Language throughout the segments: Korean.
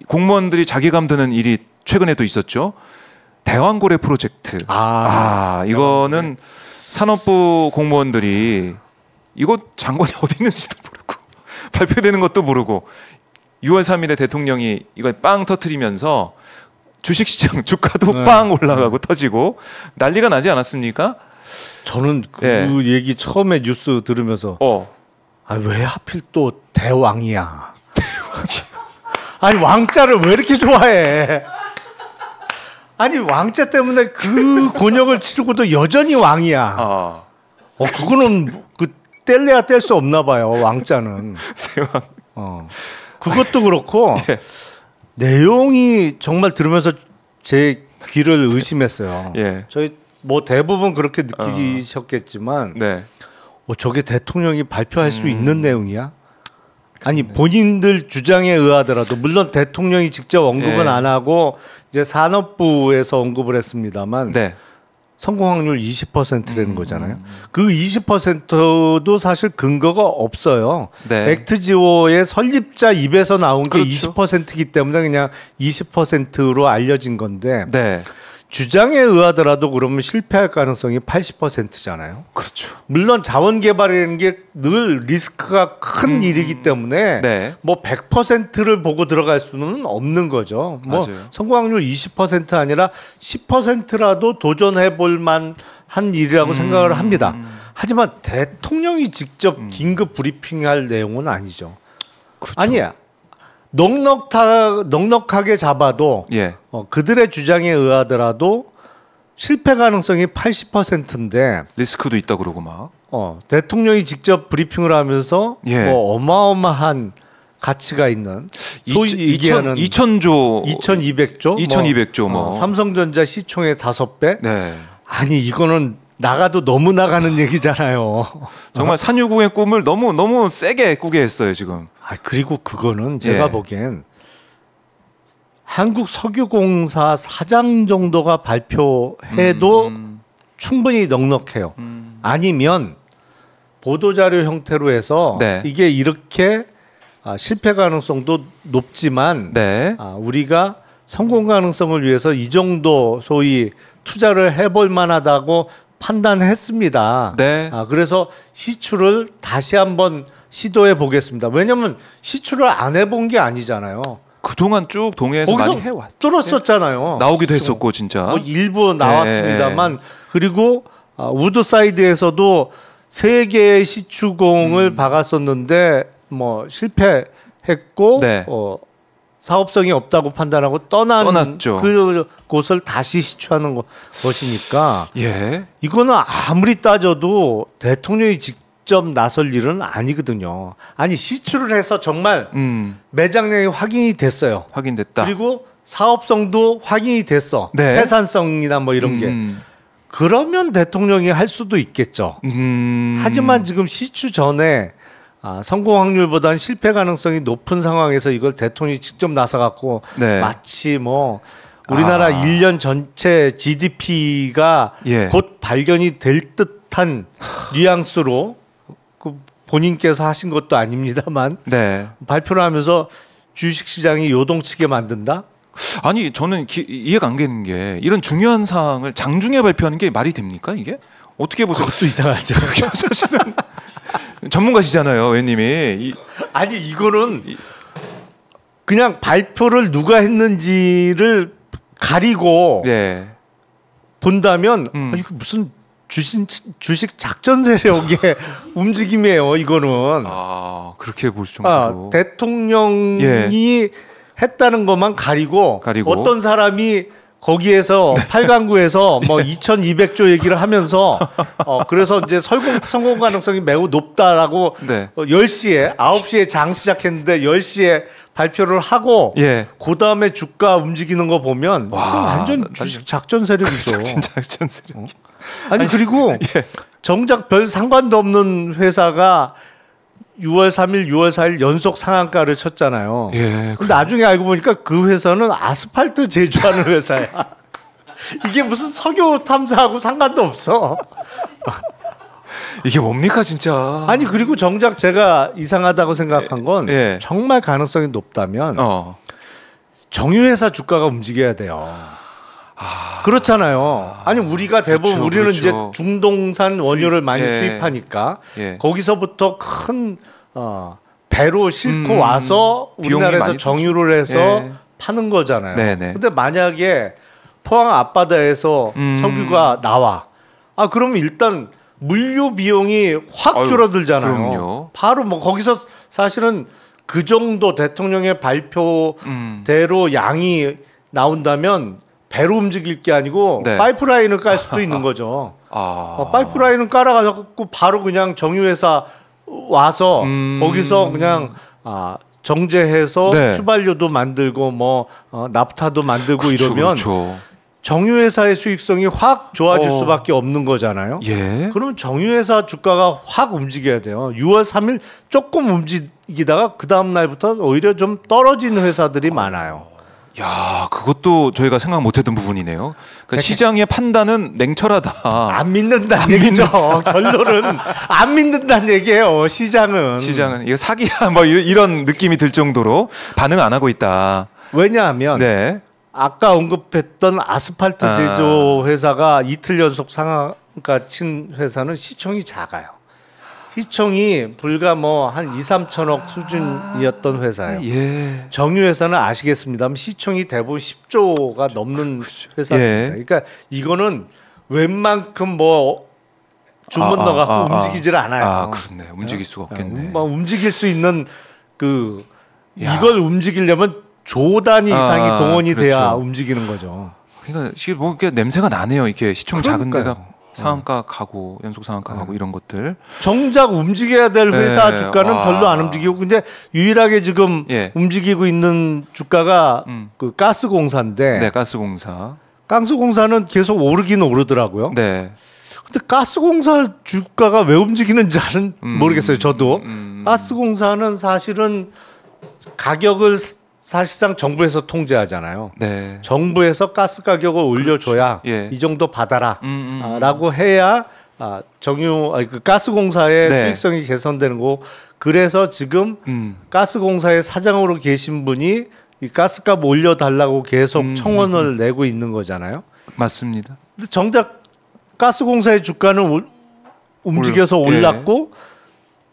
공무원들이 자괴감 드는 일이 최근에도 있었죠. 대왕고래 프로젝트. 이거는 산업부 공무원들이 이거 장관이 어디 있는지도 모르고 발표되는 것도 모르고 6월 3일에 대통령이 이걸 빵 터트리면서 주식시장 주가도 빵 올라가고 터지고 난리가 나지 않았습니까? 저는 그 얘기 처음에 뉴스 들으면서 왜 하필 또 대왕이야? 아니 왕자를 왜 이렇게 좋아해? 아니 왕자 때문에 그 곤욕을 치르고도 여전히 왕이야. 그거는 그 뗄래야 뗄 수 없나 봐요. 왕자는. 대왕. 그것도 그렇고 내용이 정말 들으면서 제 귀를 의심했어요. 저희 뭐 대부분 그렇게 느끼셨겠지만 저게 대통령이 발표할 수 있는 내용이야? 아니 본인들 주장에 의하더라도 물론 대통령이 직접 언급은 안 하고 이제 산업부에서 언급을 했습니다만 성공 확률 20%라는 거잖아요. 그 20%도 사실 근거가 없어요. 액트지오의 설립자 입에서 나온 게 20%이기 때문에 그냥 20%로 알려진 건데 주장에 의하더라도 그러면 실패할 가능성이 80%잖아요. 그렇죠. 물론 자원 개발이라는 게 늘 리스크가 큰 일이기 때문에 뭐 100%를 보고 들어갈 수는 없는 거죠. 뭐 성공 확률 20% 아니라 10%라도 도전해 볼 만한 일이라고 생각을 합니다. 하지만 대통령이 직접 긴급 브리핑할 내용은 아니죠. 그렇죠. 아니야. 넉넉하게 잡아도 그들의 주장에 의하더라도 실패 가능성이 80%인데 리스크도 있다 그러고 막 대통령이 직접 브리핑을 하면서 뭐 어마어마한 가치가 있는 소위 얘기하는 2,000조, 2,200조, 2,200조 뭐 삼성전자 시총의 5배. 아니 이거는 나가도 너무 나가는 얘기잖아요. 정말 산유국의 꿈을 너무 세게 꾸게 했어요 지금. 그리고 그거는 제가 보기엔 한국석유공사 사장 정도가 발표해도 충분히 넉넉해요. 아니면 보도자료 형태로 해서 이게 이렇게 실패 가능성도 높지만 우리가 성공 가능성을 위해서 이 정도 소위 투자를 해볼 만하다고 판단했습니다. 그래서 시추를 다시 한번 시도해 보겠습니다. 왜냐하면 시추를 안 해본 게 아니잖아요. 그동안 쭉 동해에서 많이 해왔. 뚫었었잖아요. 나오기도 했었고 진짜. 뭐 일부 나왔습니다만 그리고 우드사이드에서도 3개의 시추공을 박았었는데 뭐 실패했고 사업성이 없다고 판단하고 떠났죠. 그 곳을 다시 시추하는 것이니까 이거는 아무리 따져도 대통령이 직접 나설 일은 아니거든요. 아니 시추를 해서 정말 매장량이 확인이 됐어요. 확인됐다. 그리고 사업성도 확인이 됐어. 생산성이나 뭐 이런 게. 그러면 대통령이 할 수도 있겠죠. 하지만 지금 시추 전에 성공 확률보다는 실패 가능성이 높은 상황에서 이걸 대통령이 직접 나서갖고 마치 뭐 우리나라 1년 전체 GDP가 곧 발견이 될 듯한 뉘앙스로 본인께서 하신 것도 아닙니다만 발표를 하면서 주식시장이 요동치게 만든다? 아니 저는 이해가 안 되는 게 이런 중요한 사항을 장중에 발표하는 게 말이 됩니까 이게? 어떻게 보세요? 그것도 이상하죠. 사실은 전문가시잖아요, 의원님이. 아니 이거는 그냥 발표를 누가 했는지를 가리고 본다면 이거 무슨 주식 작전 세력의 움직임이에요. 이거는. 그렇게 볼 정도로. 대통령이 했다는 것만 가리고 어떤 사람이 거기에서 8강구에서 뭐 2,200조 얘기를 하면서 그래서 이제 성공 가능성이 매우 높다라고 10시에 9시에 장 시작했는데 10시에 발표를 하고 그다음에 주가 움직이는 거 보면 완전 주식 작전 세력이죠. 작전 세력. 아니 그리고 정작 별 상관도 없는 회사가 6월 3일, 6월 4일 연속 상한가를 쳤잖아요. 근데 나중에 알고 보니까 그 회사는 아스팔트 제조하는 회사야. 이게 무슨 석유 탐사하고 상관도 없어. 이게 뭡니까 진짜. 아니 그리고 정작 제가 이상하다고 생각한 건 정말 가능성이 높다면 정유회사 주가가 움직여야 돼요. 그렇잖아요. 아니 우리가 대부분 그렇죠, 우리는 그렇죠. 이제 중동산 원유를 많이 수입하니까 거기서부터 큰 배로 싣고 와서 우리나라에서 정유를 해서 파는 거잖아요. 근데 만약에 포항 앞바다에서 석유가 나와, 그러면 일단 물류 비용이 확 줄어들잖아요. 그럼요. 바로 뭐 거기서 사실은 그 정도 대통령의 발표대로 양이 나온다면 배로 움직일 게 아니고 파이프라인을 깔 수도 있는 거죠. 파이프라인을 깔아가지고 바로 그냥 정유회사 와서 거기서 그냥 정제해서 휘발유도 만들고 뭐 납타도 만들고 그렇죠, 이러면 정유회사의 수익성이 확 좋아질 수밖에 없는 거잖아요. 그러면 정유회사 주가가 확 움직여야 돼요. 6월 3일 조금 움직이다가 그 다음 날부터 오히려 좀 떨어지는 회사들이 많아요. 야, 그것도 저희가 생각 못했던 부분이네요. 그러니까 시장의 판단은 냉철하다. 안 믿는다는 얘기죠. 결론은 안 믿는다는 얘기예요. 시장은 이거 사기야 뭐 이런 느낌이 들 정도로 반응 안 하고 있다. 왜냐하면 아까 언급했던 아스팔트 제조 회사가 이틀 연속 상한가 친 회사는 시총이 작아요. 시총이 불과 뭐 한 2, 3천억 수준이었던 회사예요. 정유회사는 아시겠습니다만 시총이 대부분 10조가 넘는 회사입니다. 그러니까 이거는 웬만큼 뭐 주문 넣어갖고 움직이질 않아요. 그렇네. 움직일 수가 없겠네. 뭐 움직일 수 있는 이걸 움직이려면 조 단위 이상이 동원이 돼야 움직이는 거죠. 그러니까 뭐 이렇게 냄새가 나네요. 이렇게 시총 작은 데가 상한가 가고 연속 상한가 가고 이런 것들. 정작 움직여야 될 회사 주가는 별로 안 움직이고, 근데 유일하게 지금 움직이고 있는 주가가 그 가스공사인데. 가스공사는 계속 오르긴 오르더라고요. 근데 가스공사 주가가 왜 움직이는지는 모르겠어요. 저도. 가스공사는 사실은 가격을 사실상 정부에서 통제하잖아요. 정부에서 가스 가격을 올려줘야 이 정도 받아라 라고 해야 그 가스공사의 수익성이 개선되는 거고, 그래서 지금 가스공사의 사장으로 계신 분이 이 가스값 올려달라고 계속 청원을 내고 있는 거잖아요. 맞습니다. 근데 정작 가스공사의 주가는 움직여서 올랐고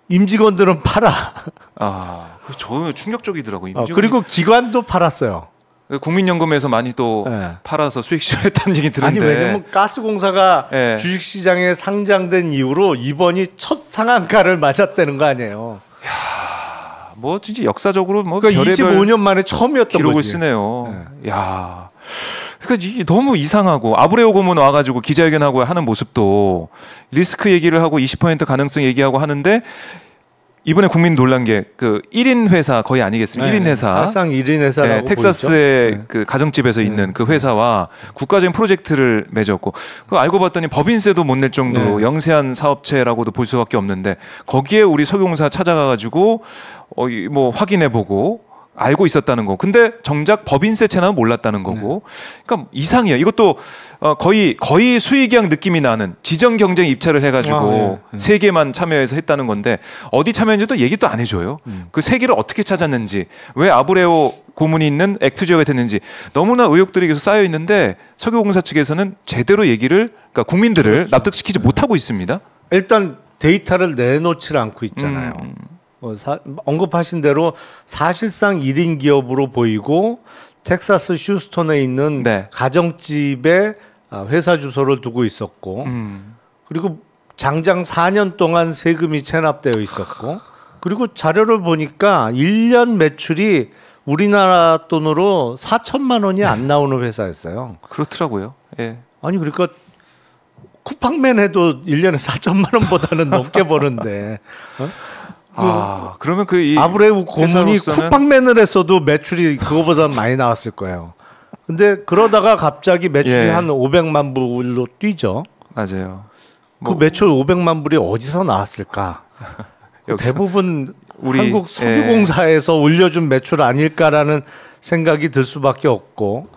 임직원들은 팔아. 저는 충격적이더라고요. 그리고 기관도 팔았어요. 국민연금에서 많이 또 팔아서 수익 실현했다는 얘기 들었는데. 아니 왜냐면 가스공사가 주식시장에 상장된 이후로 이번이 첫 상한가를 맞았다는 거 아니에요. 야, 뭐 진짜 역사적으로 뭐 그러니까 25년 만에 처음이었던 기록을 쓰네요. 야. 그러니까 이게 너무 이상하고, 아브레오 고문 와가지고 기자회견하고 하는 모습도 리스크 얘기를 하고 20% 가능성 얘기하고 하는데, 이번에 국민 놀란 게 그 1인 회사 거의 아니겠습니까? 1인 회사. 사실상 1인 회사라고 텍사스의 그 가정집에서 있는 그 회사와 국가적인 프로젝트를 맺었고, 그 알고 봤더니 법인세도 못 낼 정도로 영세한 사업체라고도 볼 수밖에 없는데, 거기에 우리 석유공사 찾아가가지고 뭐 확인해보고 알고 있었다는 거. 근데 정작 법인세 체납은 몰랐다는 거고. 그러니까 이상해요. 이것도 거의 수의계약 느낌이 나는 지정 경쟁 입찰을 해가지고 세 개만 참여해서 했다는 건데, 어디 참여했는지도 얘기도 안 해줘요. 그 세 개를 어떻게 찾았는지, 왜 아브레오 고문이 있는 액트 지역에 됐는지 너무나 의혹들이 계속 쌓여 있는데, 석유공사 측에서는 제대로 얘기를, 그러니까 국민들을 납득시키지 못하고 있습니다. 일단 데이터를 내놓지 않고 있잖아요. 언급하신 대로 사실상 1인 기업으로 보이고, 텍사스 휴스턴에 있는 가정집에 회사 주소를 두고 있었고, 그리고 장장 4년 동안 세금이 체납되어 있었고, 그리고 자료를 보니까 1년 매출이 우리나라 돈으로 4천만 원이 안 나오는 회사였어요. 그렇더라고요. 아니 그러니까 쿠팡맨 해도 1년에 4천만 원보다는 넘게 버는데. 그러면 그 아브레오 고문이 쿠팡맨을 했어도 매출이 그거보다 많이 나왔을 거예요. 근데 그러다가 갑자기 매출이 한 500만 불로 뛰죠. 맞아요. 그 매출 500만 불이 어디서 나왔을까? 대부분 한국 석유공사에서 올려준 매출 아닐까라는 생각이 들 수밖에 없고,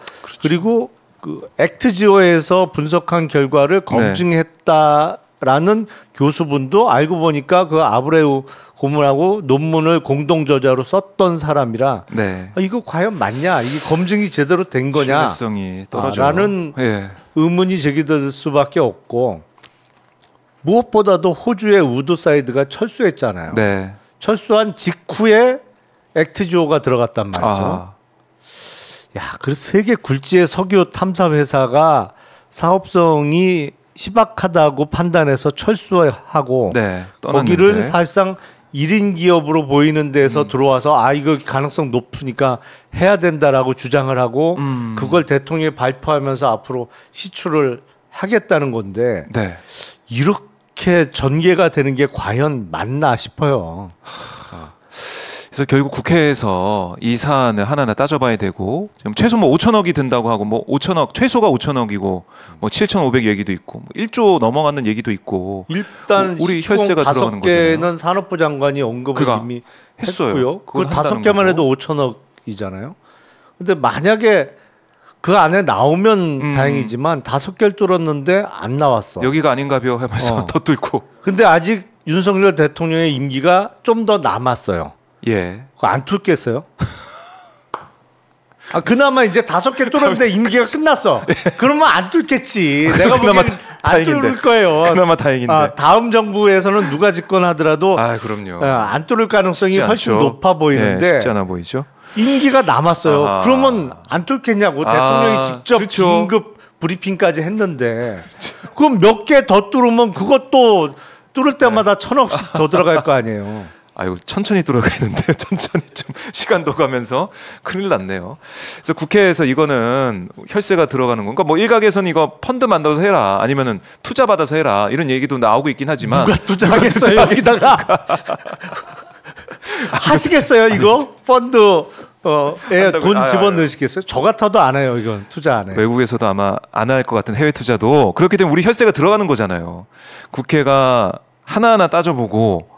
그리고 그 액트지오에서 분석한 결과를 검증했다. 라는 교수분도 알고 보니까 그 아브레우 고문하고 논문을 공동 저자로 썼던 사람이라 네. 이거 과연 맞냐? 이게 검증이 제대로 된 거냐? 신뢰성이 떨어져. 라는 예. 의문이 제기될 수밖에 없고 무엇보다도 호주의 우드사이드가 철수했잖아요. 네. 철수한 직후에 액트지오가 들어갔단 말이죠. 야, 그래서 세계 굴지의 석유 탐사 회사가 사업성이 희박하다고 판단해서 철수하고 네, 거기를 사실상 1인 기업으로 보이는 데서 들어와서 이거 가능성 높으니까 해야 된다라고 주장을 하고 그걸 대통령이 발표하면서 앞으로 시추를 하겠다는 건데 네. 이렇게 전개가 되는 게 과연 맞나 싶어요. 그래서 결국 국회에서 이 사안을 하나하나 따져봐야 되고 지금 최소 뭐 5천억이 든다고 하고 뭐 5천억 최소가 5천억이고 뭐 7,500 얘기도 있고 뭐 1조 넘어가는 얘기도 있고 일단 우리 혈세가 들어가는 5개는 산업부 장관이 언급을 이미 했고요. 그 5개만 해도 5천억이잖아요. 근데 만약에 그 안에 나오면 다행이지만 5개를 뚫었는데 안 나왔어. 여기가 아닌가벼 하면서 더 뚫고. 근데 아직 윤석열 대통령의 임기가 좀 더 남았어요. 예. 그거 안 뚫겠어요? 그나마 이제 5개 뚫었는데 임기가 끝났어. 그러면 안 뚫겠지. 내가 보기엔 안 뚫을 거예요. 그나마 다행인데. 다음 정부에서는 누가 집권하더라도 그럼요. 안 뚫을 가능성이 훨씬 높아 보이는데 쉽지 않아 보이죠. 임기가 남았어요. 그러면 안 뚫겠냐고. 대통령이 직접 그렇죠. 긴급 브리핑까지 했는데 그럼 몇 개 더 뚫으면 그것도 뚫을 때마다 1,000억씩 더 들어갈 거 아니에요. 아유, 천천히 들어가겠는데 천천히 좀 시간도 가면서 큰일 났네요. 그래서 국회에서 이거는 혈세가 들어가는 건가? 뭐 일각에서는 이거 펀드 만들어서 해라, 아니면은 투자 받아서 해라, 이런 얘기도 나오고 있긴 하지만 누가 투자하겠어요 여기다가? 하시겠어요 이거? 펀드에 돈 집어넣으시겠어요? 저 같아도 안 해요. 이건 투자 안 해요. 외국에서도 아마 안 할 것 같은 해외 투자도 그렇게 되면 우리 혈세가 들어가는 거잖아요. 국회가 하나하나 따져보고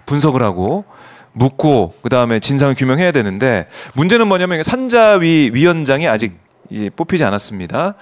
분석을 하고 묻고 그다음에 진상을 규명해야 되는데 문제는 뭐냐면 산자위 위원장이 아직 뽑히지 않았습니다.